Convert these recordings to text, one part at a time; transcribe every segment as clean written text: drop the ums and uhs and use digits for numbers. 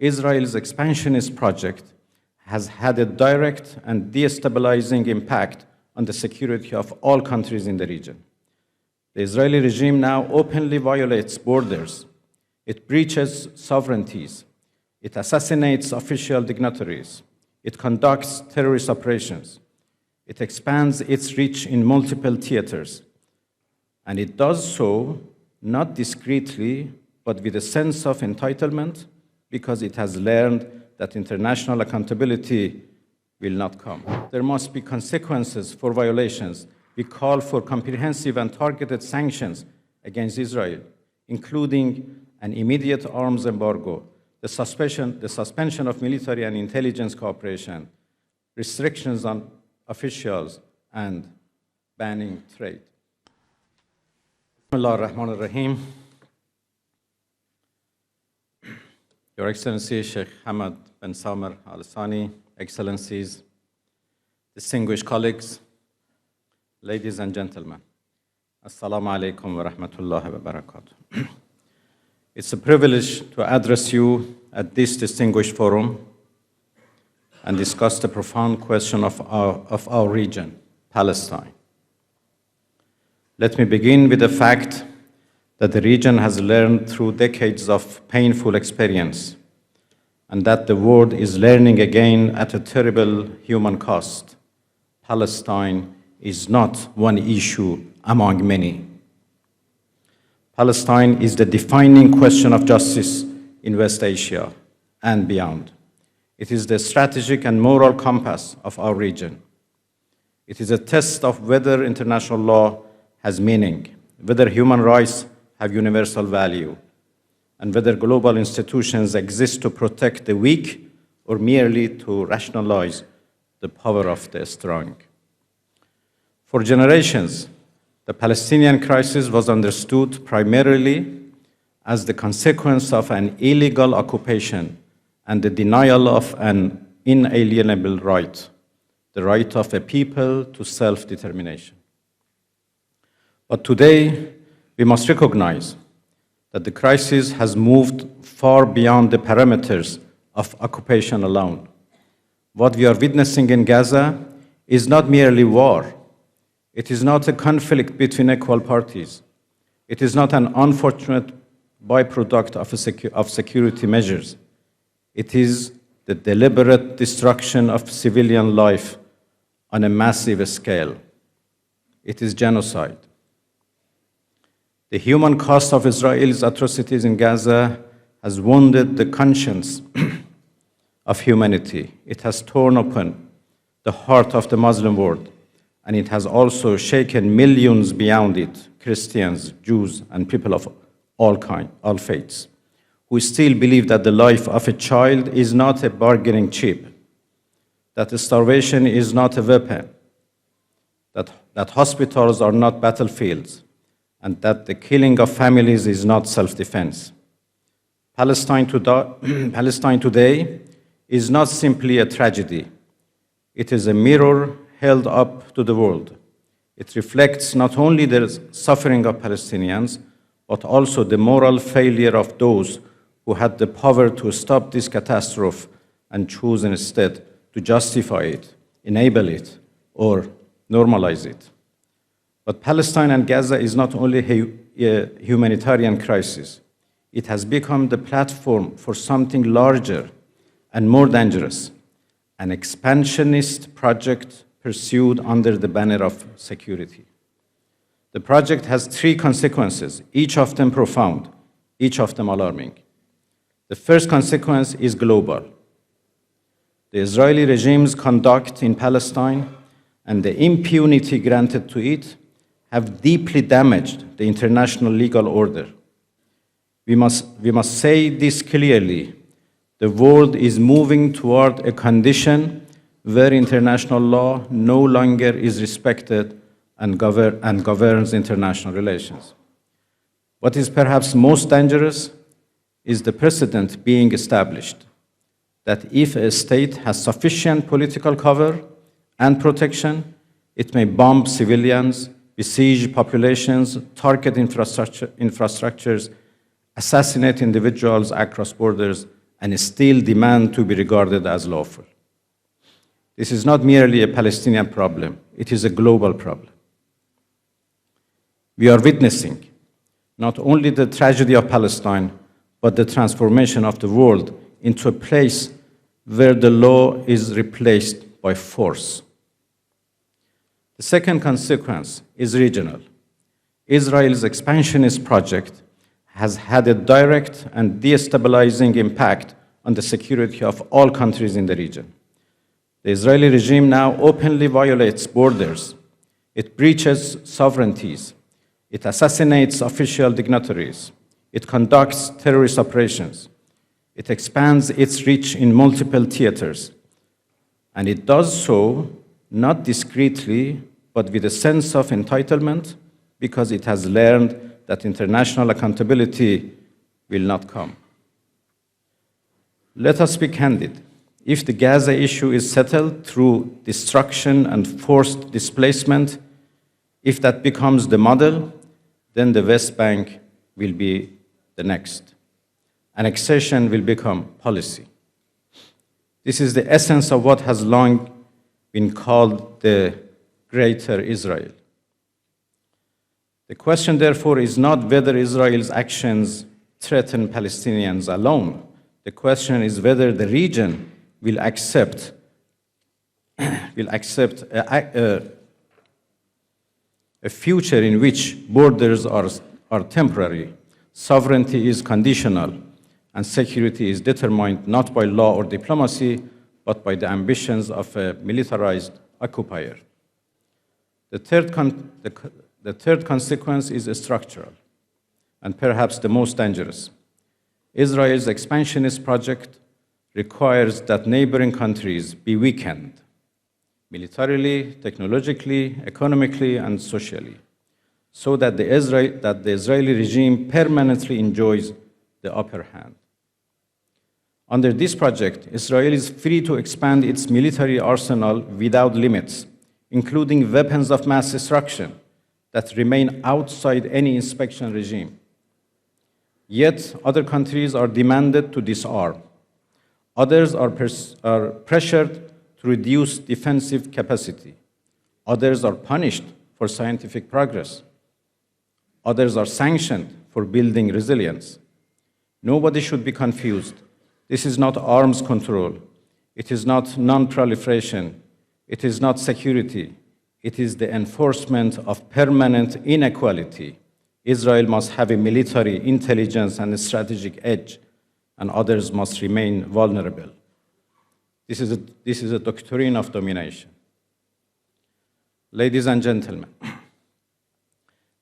Israel's expansionist project has had a direct and destabilizing impact on the security of all countries in the region. The Israeli regime now openly violates borders. It breaches sovereignties. It assassinates official dignitaries. It conducts terrorist operations. It expands its reach in multiple theaters. And it does so not discreetly, but with a sense of entitlement, because it has learned that international accountability will not come. There must be consequences for violations. We call for comprehensive and targeted sanctions against Israel, including an immediate arms embargo, the suspension of military and intelligence cooperation, restrictions on officials, and banning trade. Bismillah ar-Rahman ar-Rahim. Your Excellency, Sheikh Hamad bin Samer al-Thani, Excellencies, distinguished colleagues, ladies and gentlemen, Assalamu alaikum wa rahmatullahi wa barakatuh. It's a privilege to address you at this distinguished forum and discuss the profound question of our region, Palestine. Let me begin with the fact that the region has learned through decades of painful experience, and that the world is learning again at a terrible human cost. Palestine is not one issue among many. Palestine is the defining question of justice in West Asia and beyond. It is the strategic and moral compass of our region. It is a test of whether international law has meaning, whether human rights have universal value, and whether global institutions exist to protect the weak or merely to rationalize the power of the strong. For generations, the Palestinian crisis was understood primarily as the consequence of an illegal occupation and the denial of an inalienable right, the right of a people to self-determination. But today, we must recognize that the crisis has moved far beyond the parameters of occupation alone. What we are witnessing in Gaza is not merely war. It is not a conflict between equal parties. It is not an unfortunate byproduct of security measures. It is the deliberate destruction of civilian life on a massive scale. It is genocide. The human cost of Israel's atrocities in Gaza has wounded the conscience of humanity. It has torn open the heart of the Muslim world, and it has also shaken millions beyond it, Christians, Jews, and people of all faiths, who still believe that the life of a child is not a bargaining chip, that starvation is not a weapon, that hospitals are not battlefields, and that the killing of families is not self-defense. Palestine today is not simply a tragedy. It is a mirror held up to the world. It reflects not only the suffering of Palestinians, but also the moral failure of those who had the power to stop this catastrophe and choose instead to justify it, enable it, or normalize it. But Palestine and Gaza is not only a humanitarian crisis. It has become the platform for something larger and more dangerous, an expansionist project pursued under the banner of security. The project has three consequences, each of them profound, each of them alarming. The first consequence is global. The Israeli regime's conduct in Palestine and the impunity granted to it have deeply damaged the international legal order. We must say this clearly. The world is moving toward a condition where international law no longer is respected and governs international relations. What is perhaps most dangerous is the precedent being established that if a state has sufficient political cover and protection, it may bomb civilians, besiege populations, target infrastructures, assassinate individuals across borders, and still demand to be regarded as lawful. This is not merely a Palestinian problem, it is a global problem. We are witnessing not only the tragedy of Palestine, but the transformation of the world into a place where the law is replaced by force. The second consequence is regional. Israel's expansionist project has had a direct and destabilizing impact on the security of all countries in the region. The Israeli regime now openly violates borders. It breaches sovereignties. It assassinates official dignitaries. It conducts terrorist operations. It expands its reach in multiple theaters. And it does so not discreetly, but with a sense of entitlement, because it has learned that international accountability will not come. Let us be candid. If the Gaza issue is settled through destruction and forced displacement, if that becomes the model, then the West Bank will be the next. Annexation will become policy. This is the essence of what has long been called the Greater Israel. The question, therefore, is not whether Israel's actions threaten Palestinians alone. The question is whether the region will accept a future in which borders are temporary, sovereignty is conditional, and security is determined not by law or diplomacy, but by the ambitions of a militarized occupier. The third consequence is structural, and perhaps the most dangerous. Israel's expansionist project requires that neighboring countries be weakened, militarily, technologically, economically, and socially, so that the Israeli regime permanently enjoys the upper hand. Under this project, Israel is free to expand its military arsenal without limits, including weapons of mass destruction that remain outside any inspection regime. Yet, other countries are demanded to disarm. Others are pressured to reduce defensive capacity. Others are punished for scientific progress. Others are sanctioned for building resilience. Nobody should be confused. This is not arms control. It is not non-proliferation. It is not security. It is the enforcement of permanent inequality. Israel must have a military, intelligence, and a strategic edge, and others must remain vulnerable. This is a doctrine of domination. Ladies and gentlemen,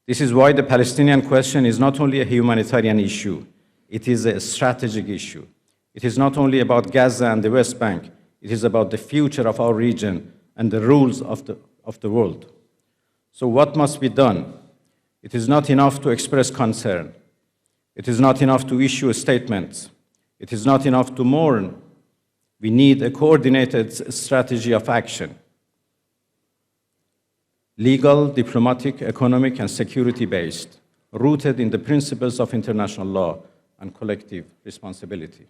this is why the Palestinian question is not only a humanitarian issue, it is a strategic issue. It is not only about Gaza and the West Bank, it is about the future of our region and the rules of the world. So what must be done? It is not enough to express concern. It is not enough to issue statements. It is not enough to mourn. We need a coordinated strategy of action. Legal, diplomatic, economic, and security-based, rooted in the principles of international law and collective responsibility.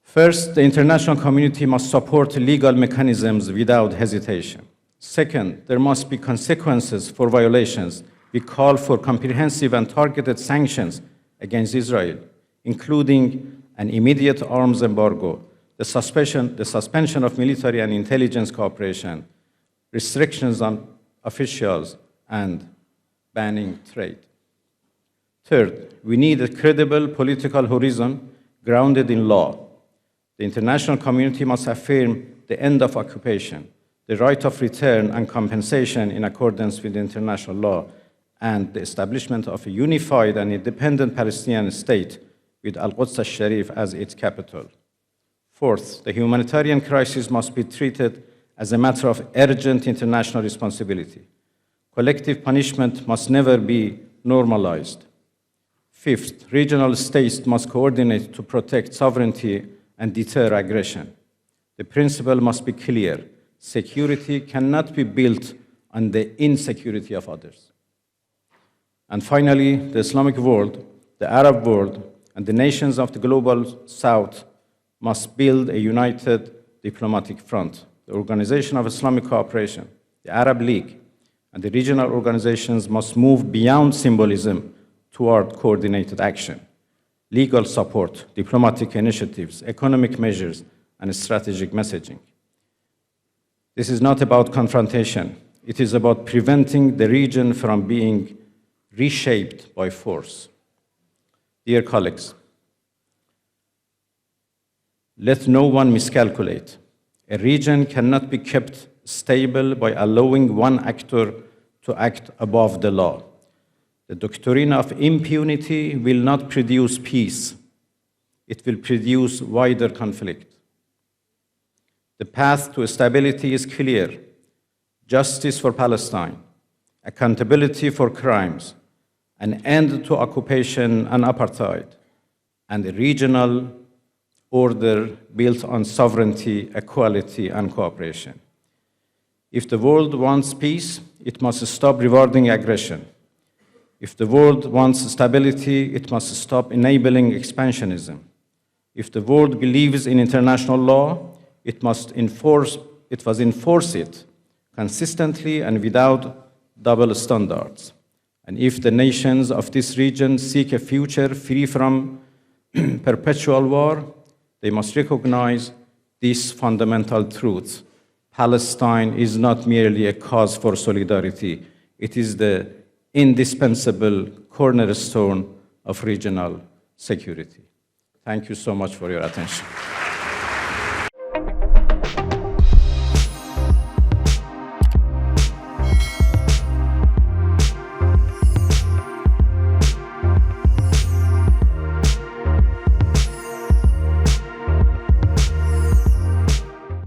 First, the international community must support legal mechanisms without hesitation. Second, there must be consequences for violations. We call for comprehensive and targeted sanctions against Israel, including an immediate arms embargo, the suspension of military and intelligence cooperation, restrictions on officials, and banning trade. Third, we need a credible political horizon grounded in law. The international community must affirm the end of occupation, the right of return and compensation in accordance with international law, and the establishment of a unified and independent Palestinian state with Al-Quds al-Sharif as its capital. Fourth, the humanitarian crisis must be treated as a matter of urgent international responsibility. Collective punishment must never be normalized. Fifth, regional states must coordinate to protect sovereignty and deter aggression. The principle must be clear. Security cannot be built on the insecurity of others. And finally, the Islamic world, the Arab world, and the nations of the global South must build a united diplomatic front. The Organization of Islamic Cooperation, the Arab League, and the regional organizations must move beyond symbolism toward coordinated action, legal support, diplomatic initiatives, economic measures, and strategic messaging. This is not about confrontation. It is about preventing the region from being reshaped by force. Dear colleagues, let no one miscalculate. A region cannot be kept stable by allowing one actor to act above the law. The doctrine of impunity will not produce peace. It will produce wider conflict. The path to stability is clear: justice for Palestine, accountability for crimes, an end to occupation and apartheid, and a regional order built on sovereignty, equality, and cooperation. If the world wants peace, it must stop rewarding aggression. If the world wants stability, it must stop enabling expansionism. If the world believes in international law, it must enforce it consistently and without double standards. And if the nations of this region seek a future free from perpetual war, they must recognize these fundamental truths. Palestine is not merely a cause for solidarity, it is the indispensable cornerstone of regional security. Thank you so much for your attention.